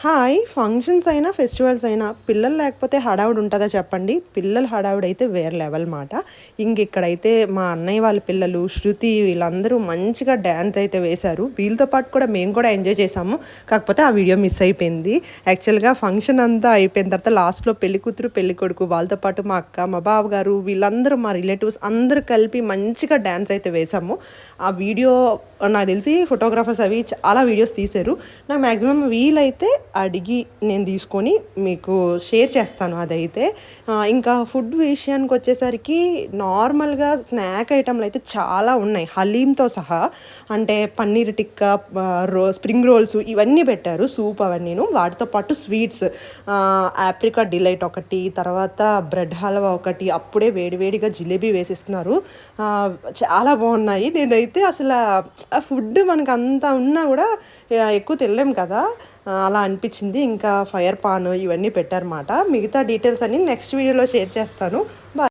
Hi! Functions అయినా, festivals అయినా పిల్లలు లేకపోతే హడావుడి ఉంటదా చెప్పండి? పిల్లల హడావుడైతే వేరే లెవెల్ మాట. ఇంగిక్కడైతే మా అన్నయ్య వాళ్ళ పిల్లలు, శృతి వీళ్ళందరూ మంచిగా డాన్స్ అయితే వేశారు. వీళ్ళతో పాటు కూడా మేము కూడా ఎంజాయ్ చేశాము. కాకపోతే ఆ వీడియో మిస్ అయిపోయింది. యాక్చువల్‌గా ఫంక్షన్ అంతా అయిపోయిన తర్వాత లాస్ట్‌లో పెళ్ళికూతురు, పెళ్ళికొడుకు వాళ్ళతో పాటు మా అక్క, మా బావగారు వీళ్ళందరూ మా రిలేటివ్స్ అందరూ కలిపి మంచిగా డాన్స్ అయితే వేశాము. ఆ వీడియో నాకు తెలిసి ఫోటోగ్రాఫర్స్ అవి చాలా వీడియోస్ తీశారు. నాకు మాక్సిమం వీలైతే అడిగి నేను తీసుకొని మీకు షేర్ చేస్తాను అదైతే. ఇంకా ఫుడ్ విషయానికొచ్చేసరికి నార్మల్‌గా స్నాక్ ఐటెమ్‌లు అయితే చాలా ఉన్నాయి. హలీమ్‌తో సహా. అంటే పన్నీర్ టిక్కా, స్ప్రింగ్ రోల్స్ ఇవన్నీ పెట్టారు. సూప్ అవన్నీను. వాటితో పాటు స్వీట్స్ ఆప్రికాట్ డిలైట్ ఒకటి, తర్వాత బ్రెడ్ హల్వా ఒకటి, అప్పుడే వేడివేడిగా జిలేబీ వేసిస్తున్నారు. చాలా బాగున్నాయి. నేనైతే అసల ఆ ఫుడ్ మనకంత ఉన్నా గూడా ఎక్కువ తినలేం కదా! అలా అనిపిచ్చింది. ఇంకా ఫైర్ పాన్ ఇవన్నీ పెట్టారన్నమాట. మిగతా డీటెయిల్స్ అన్నీ నెక్స్ట్ వీడియోలో షేర్ చేస్తాను.